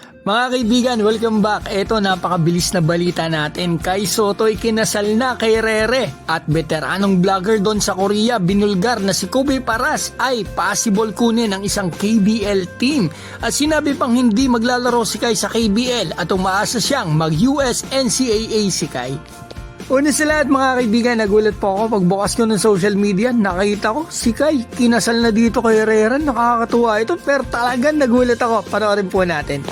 Mga kaibigan, welcome back. Ito, napakabilis na balita natin. Kai Sotto'y kinasal na kay Rere. At veteranong vlogger doon sa Korea, binulgar na si Kobe Paras ay possible kunin ang isang KBL team. At sinabi pang hindi maglalaro si Kai sa KBL at umaasa siyang mag-US NCAA si Kai. Una sa lahat mga kaibigan, nagulat po ako pagbukas ko ng social media, nakita ko si Kai kinasal na dito kay Rere. Nakakatuwa ito pero talagang nagulat ako. Panoorin po natin.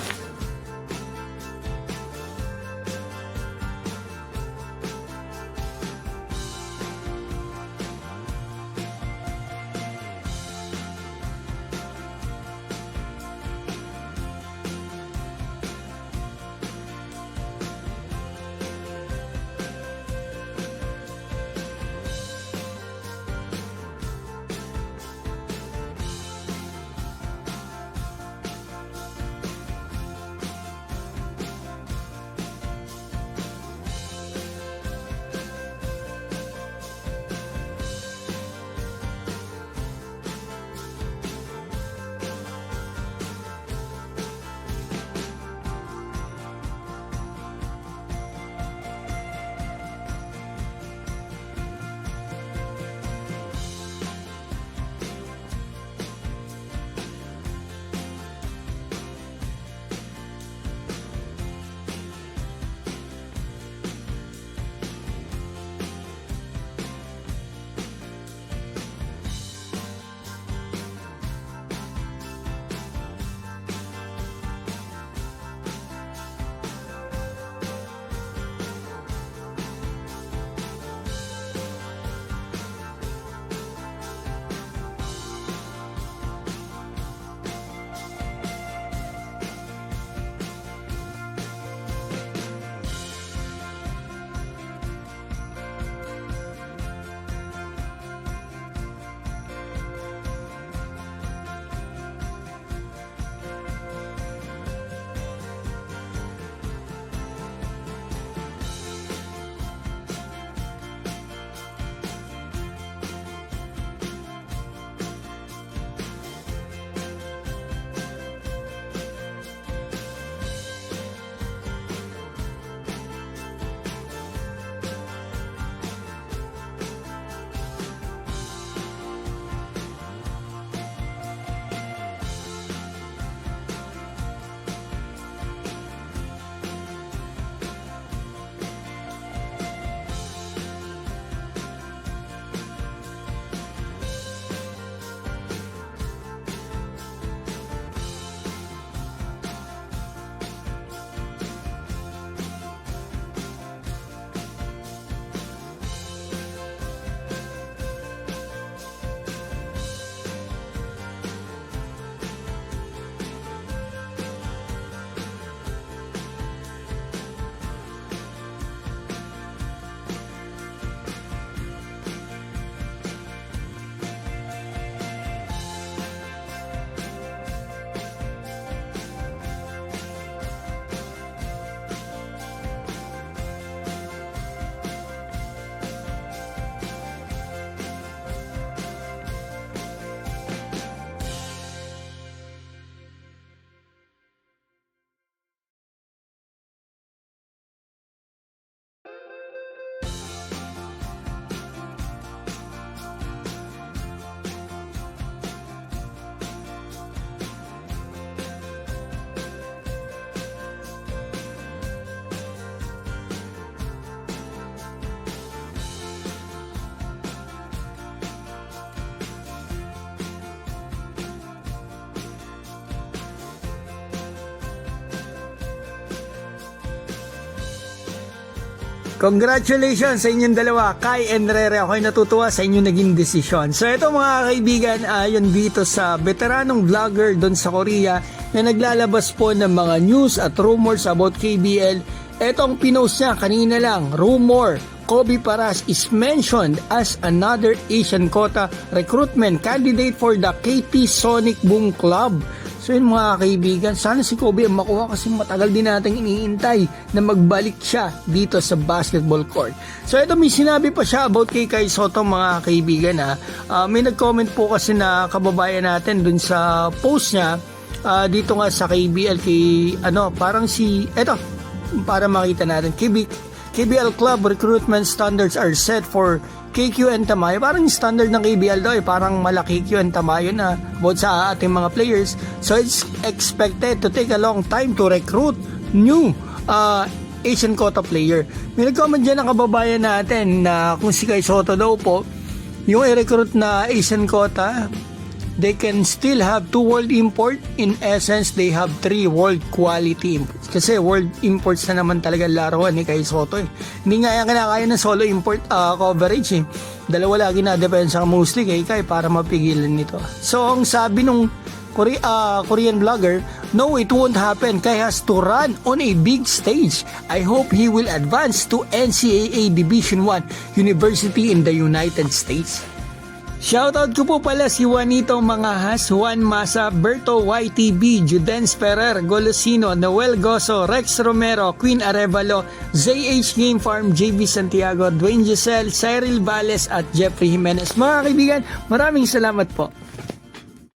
Congratulations sa inyong dalawa, Kai and Rere. Ako'y natutuwa sa inyong naging desisyon. So ito mga kaibigan, ayon dito sa veteranong vlogger doon sa Korea na naglalabas po ng mga news at rumors about KBL. Etong pinost niya kanina lang, rumor, Kobe Paras is mentioned as another Asian quota recruitment candidate for the KT Sonic Boom Club. So yun mga kaibigan, sana si Kobe ang makuha kasi matagal din natin iniintay na magbalik siya dito sa basketball court. So ito may sinabi pa siya about kay Kai Sotto mga kaibigan ha. May nag-comment po kasi na kababayan natin dun sa post niya dito nga sa KBL parang para makita natin, KBL Club recruitment standards are set for KQ and Tamayo. Parang standard ng KBL daw parang malaki Q and Tamayo na about sa ating mga players. So it's expected to take a long time to recruit new Asian quota player. May nag-comment dyan ng kababayan natin na kung si Kai Soto daw po, yung i-recruit na Asian quota, they can still have 2 world import. In essence, they have 3 world quality imports. Kasi world imports na naman talaga laruan ni Kai Soto. Hindi nga yan kinakaya ng solo import coverage. Dalawa lagi na depensa mostly kay Kai para mapigilan nito. So, ang sabi nung Korean vlogger, no, it won't happen. Kai has to run on a big stage. I hope he will advance to NCAA Division 1 University in the United States. Shoutout ko po pala si Juanito Mangahas, Juan Masa, Berto YTB, Judens Ferrer, Golosino, Noel Goso, Rex Romero, Queen Arevalo, ZH Game Farm, JB Santiago, Dwayne Giselle, Cyril Valles at Jeffrey Jimenez. Mga kaibigan, maraming salamat po.